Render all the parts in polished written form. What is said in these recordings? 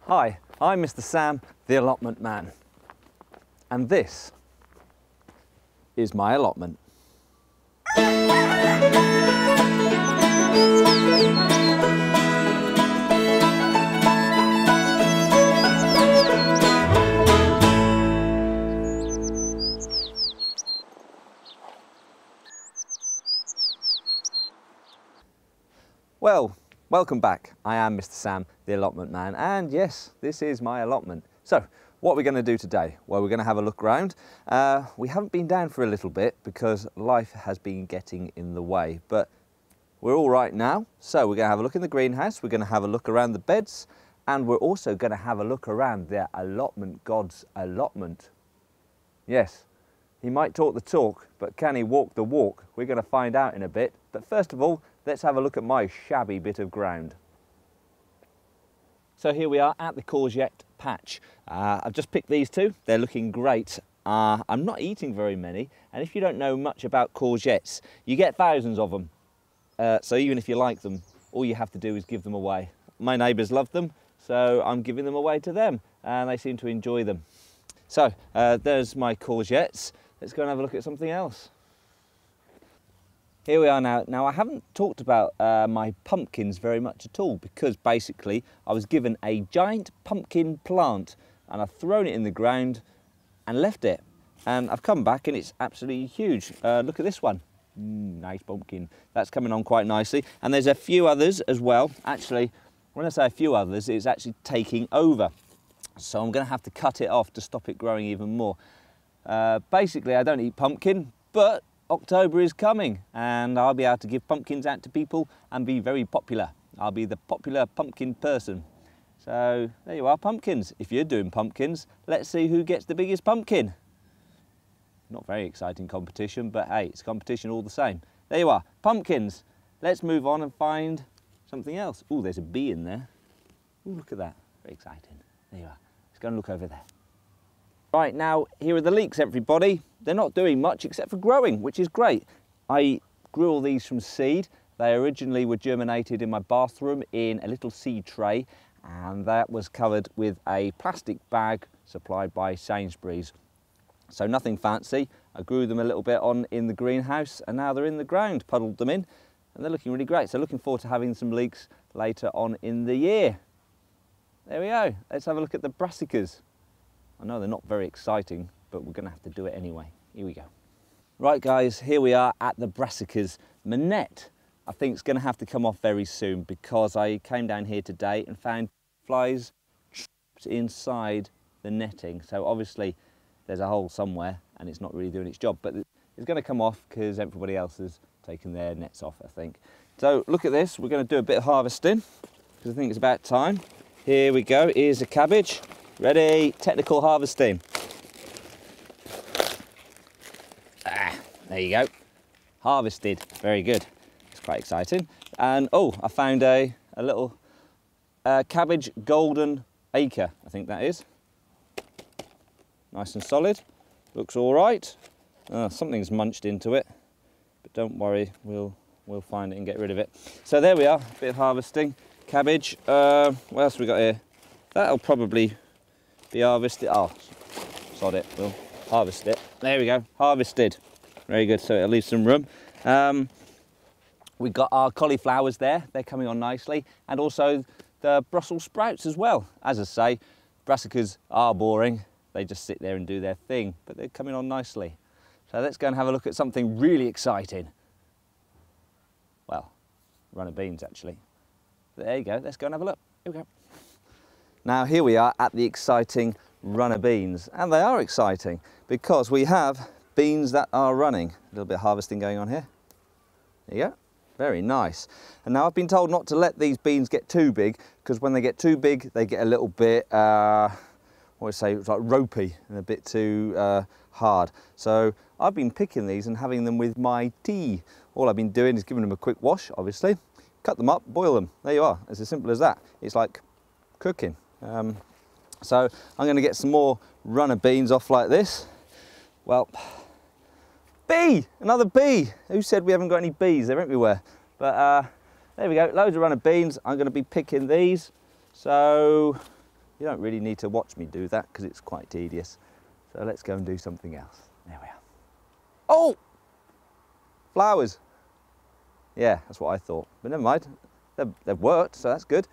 Hi, I'm Mr. Sam, the allotment man, and this is my allotment. Well, welcome back. I am Mr. Sam, the allotment man, and yes, this is my allotment. So, what are we going to do today? Well, we're going to have a look around. We haven't been down for a little bit because life has been getting in the way, but we're all right now. So we're going to have a look in the greenhouse, we're going to have a look around the beds, and we're also going to have a look around the allotment god's allotment. Yes, he might talk the talk, but can he walk the walk? We're going to find out in a bit. But first of all, let's have a look at my shabby bit of ground. So here we are at the courgette patch. I've just picked these two. They're looking great. I'm not eating very many, and if you don't know much about courgettes, you get thousands of them. So even if you like them, all you have to do is give them away. My neighbours love them, so I'm giving them away to them, and they seem to enjoy them. So there's my courgettes. Let's go and have a look at something else. Here we are now. Now I haven't talked about my pumpkins very much at all because basically I was given a giant pumpkin plant and I've thrown it in the ground and left it. And I've come back and it's absolutely huge. Look at this one. Nice pumpkin. That's coming on quite nicely. And there's a few others as well. Actually, when I say a few others, it's actually taking over. So I'm going to have to cut it off to stop it growing even more. Basically, I don't eat pumpkin, but October is coming and I'll be able to give pumpkins out to people and be very popular. I'll be the popular pumpkin person. So there you are, pumpkins. If you're doing pumpkins, let's see who gets the biggest pumpkin. Not very exciting competition, but hey, it's competition all the same. There you are, pumpkins. Let's move on and find something else. Oh, there's a bee in there. Oh, look at that, very exciting. There you are, let's go and look over there. Right, now, here are the leeks, everybody. They're not doing much except for growing, which is great. I grew all these from seed. They originally were germinated in my bathroom in a little seed tray, and that was covered with a plastic bag supplied by Sainsbury's. So nothing fancy. I grew them a little bit on in the greenhouse, and now they're in the ground, puddled them in, and they're looking really great. So looking forward to having some leeks later on in the year. There we go. Let's have a look at the brassicas. I know they're not very exciting, but we're going to have to do it anyway. Here we go. Right guys, here we are at the brassicas. My net, I think, is going to have to come off very soon because I came down here today and found flies trapped inside the netting. So obviously there's a hole somewhere and it's not really doing its job, but it's going to come off because everybody else has taken their nets off, I think. So look at this, we're going to do a bit of harvesting because I think it's about time. Here we go, here's a cabbage. Ready, technical harvesting. There you go. Harvested, very good. It's quite exciting. And oh, I found a little cabbage golden acre, I think that is. Nice and solid, looks all right. Something's munched into it, but don't worry, we'll find it and get rid of it. So there we are, a bit of harvesting. Cabbage, what else have we got here? That'll probably be harvested. Oh, sod it, we'll harvest it. There we go, harvested. Very good, so it'll leave some room. We've got our cauliflowers there, they're coming on nicely, and also the Brussels sprouts as well. As I say, brassicas are boring, they just sit there and do their thing, but they're coming on nicely. So let's go and have a look at something really exciting. Well, runner beans actually. But there you go, let's go and have a look. Here we go. Now here we are at the exciting runner beans, and they are exciting because we have beans that are running. A little bit of harvesting going on here. There you go, very nice. And now I've been told not to let these beans get too big because when they get too big they get a little bit, what would I say, it's like ropey and a bit too hard. So I've been picking these and having them with my tea. All I've been doing is giving them a quick wash, obviously, cut them up, boil them. There you are, it's as simple as that. It's like cooking. So I'm going to get some more runner beans off like this. Well, bee! Another bee! Who said we haven't got any bees? They're everywhere. But there we go, loads of runner beans. I'm going to be picking these. So You don't really need to watch me do that because it's quite tedious. So let's go and do something else. There we are. Oh! Flowers. Yeah, that's what I thought. But never mind. They've worked, so that's good.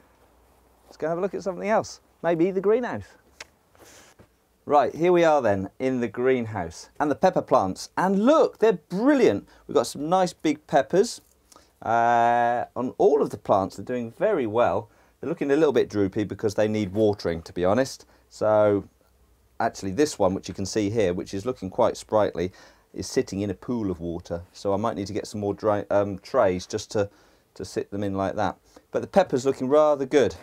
Let's go and have a look at something else. Maybe the greenhouse. Right, here we are then in the greenhouse and the pepper plants. And look, they're brilliant. We've got some nice big peppers on all of the plants. They're doing very well. They're looking a little bit droopy because they need watering, to be honest. So actually this one, which you can see here, which is looking quite sprightly, is sitting in a pool of water. So I might need to get some more trays just to sit them in like that. But the pepper's looking rather good,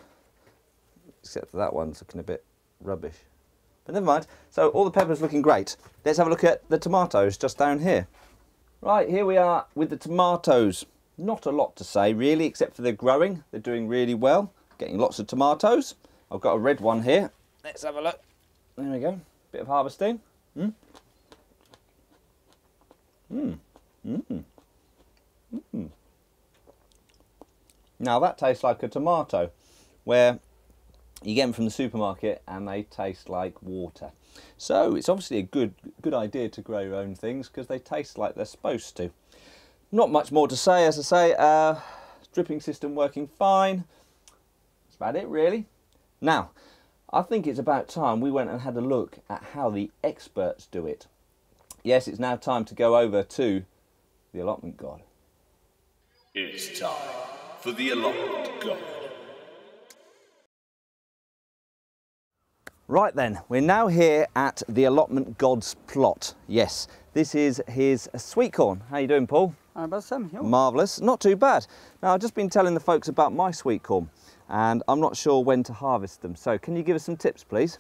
except for that one's looking a bit rubbish. But never mind. So all the peppers looking great. Let's have a look at the tomatoes just down here. Right, here we are with the tomatoes. Not a lot to say really, except for they're growing. They're doing really well. Getting lots of tomatoes. I've got a red one here. Let's have a look. There we go. Bit of harvesting. Now that tastes like a tomato, where you get them from the supermarket and they taste like water. So it's obviously a good idea to grow your own things because they taste like they're supposed to. Not much more to say, as I say. Dripping system working fine. That's about it really. Now, I think it's about time we went and had a look at how the experts do it. Yes, it's now time to go over to the allotment god. It's time for the allotment god. Right then, we're now here at the allotment god's plot. Yes, this is his sweetcorn. How you doing, Paul? How about Sam? Marvellous, not too bad. Now, I've just been telling the folks about my sweetcorn and I'm not sure when to harvest them. So can you give us some tips, please?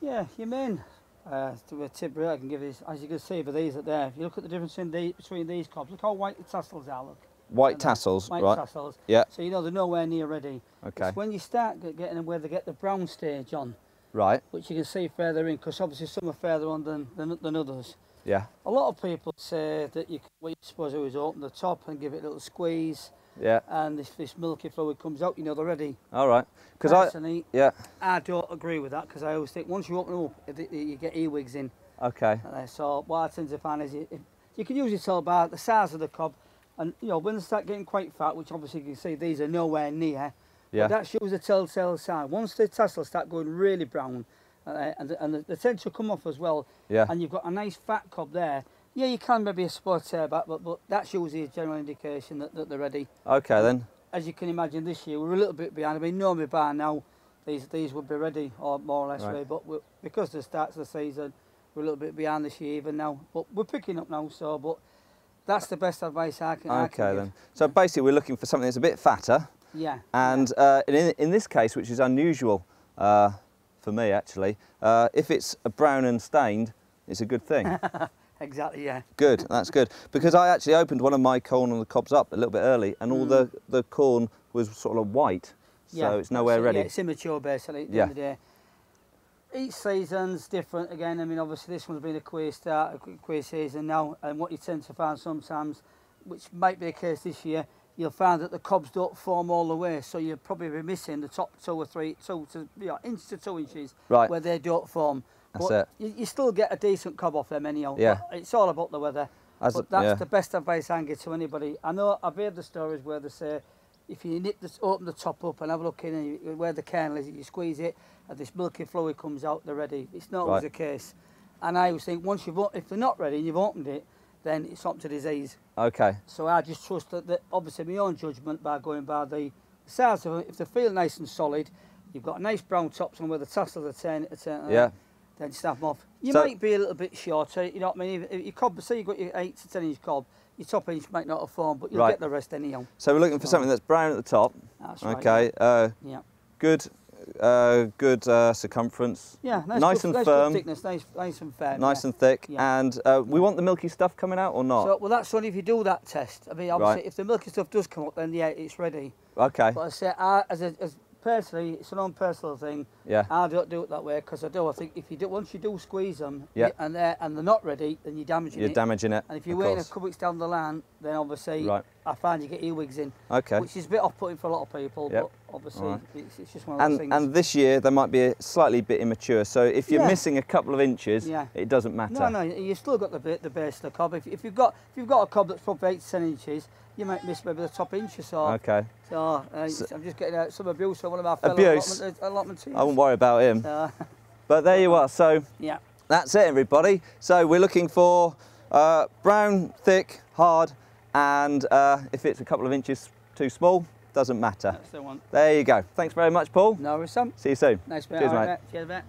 Yeah, you mean, a tip really I can give is, as you can see with these there, if you look at the difference between these cobs, look how white the tassels are, look. White tassels, white right. tassels. Yeah. So you know they're nowhere near ready. Okay. It's when you start getting them where they get the brown stage on. Right. Which you can see further in, because obviously some are further on than others. Yeah. A lot of people say that what you're supposed to do is open the top and give it a little squeeze. Yeah. And this milky fluid comes out, you know they're ready. All right. Because I don't agree with that, because I always think once you open them up, you get earwigs in. Okay. So what I tend to find is you can usually tell by the size of the cob, and you know when they start getting quite fat, which obviously you can see these are nowhere near. Yeah. But that shows a telltale sign. Once the tassels start going really brown, and the tend to come off as well. Yeah. And you've got a nice fat cob there. Yeah, you can maybe a spot tear back, but that's usually a general indication that they're ready. Okay then. As you can imagine, this year we're a little bit behind. I mean, normally by now these would be ready, or more or less ready, but because of the start of the season, we're a little bit behind this year even now. But we're picking up now, so but that's the best advice I can Okay give. then. So basically, we're looking for something that's a bit fatter. Yeah. And in this case, which is unusual for me actually, if it's a brown and stained, it's a good thing. Exactly, yeah. Good, that's good. Because I actually opened one of my corn on the cobs up a little bit early, and all the corn was sort of white, so it's nowhere ready. Yeah, it's immature basically at the end of the day. Each season's different again. I mean, obviously this one's been a queer season now, and what you tend to find sometimes, which might be the case this year, you'll find that the cobs don't form all the way, so you'll probably be missing the top 2 or 3, inch to 2 inches, where they don't form. That's but it. You still get a decent cob off them anyhow. Yeah. But it's all about the weather. But that's the best advice I can give to anybody. I know I've heard the stories where they say, if you open the top up and have a look in and where the kernel is, you squeeze it and this milky fluid comes out, they're ready. It's not always the case. And I always think if they're not ready and you've opened it, then it's up to disease. Okay. So I just trust that obviously my own judgment by going by the size of them. If they feel nice and solid, you've got a nice brown tops on where the tassels are turning, then snap them off. You might be a little bit shorter, you know what I mean? If your cob, say you've got your 8 to 10 inch cob, your top inch might not have formed, but you'll get the rest anyhow. So we're looking for something that's brown at the top. That's right. Okay. Yeah. Good circumference. Yeah, nice and nice firm. Good thickness, nice and firm. Nice and thick. Yeah. And we want the milky stuff coming out or not? So, well, that's only if you do that test. I mean, obviously, if the milky stuff does come up, then yeah, it's ready. Okay. But I say, personally, it's an own personal thing. Yeah. I don't do it that way because I think if you do, once you do squeeze them, yeah. and they're not ready, then you're damaging it. You're damaging it. And if you're waiting a couple weeks down the line, then obviously I find you get earwigs in. Okay. Which is a bit off-putting for a lot of people, but obviously it's just one of those things. And this year they might be a slightly bit immature, so if you're missing a couple of inches, it doesn't matter. No, you've still got the base of the cob. If you've got a cob that's probably 8 to 10 inches, you might miss maybe the top inch or so. Okay. So I'm just getting some abuse from one of my fellow allotment teams. I won't worry about him. But there you are. So that's it, everybody. So we're looking for brown, thick, hard, and if it's a couple of inches too small, doesn't matter. That's the one. There you go. Thanks very much, Paul. No worries, Sam. See you soon. Nice mate. Cheers, mate. Right, cheers, mate.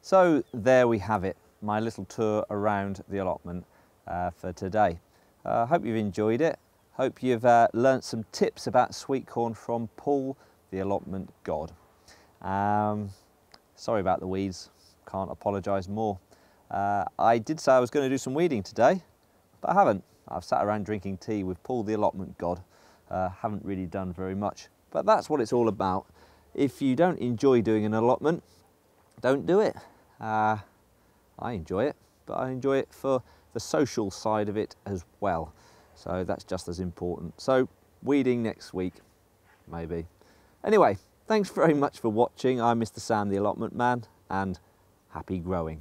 So there we have it, my little tour around the allotment for today. Hope you've enjoyed it. Hope you've learnt some tips about sweet corn from Paul, the allotment god. Sorry about the weeds, can't apologise more. I did say I was going to do some weeding today, but I haven't. I've sat around drinking tea with Paul, the allotment god. Haven't really done very much, but that's what it's all about. If you don't enjoy doing an allotment, don't do it. I enjoy it, but I enjoy it for the social side of it as well. So that's just as important. So weeding next week, maybe. Anyway, thanks very much for watching. I'm Mr. Sam, the allotment man, and happy growing.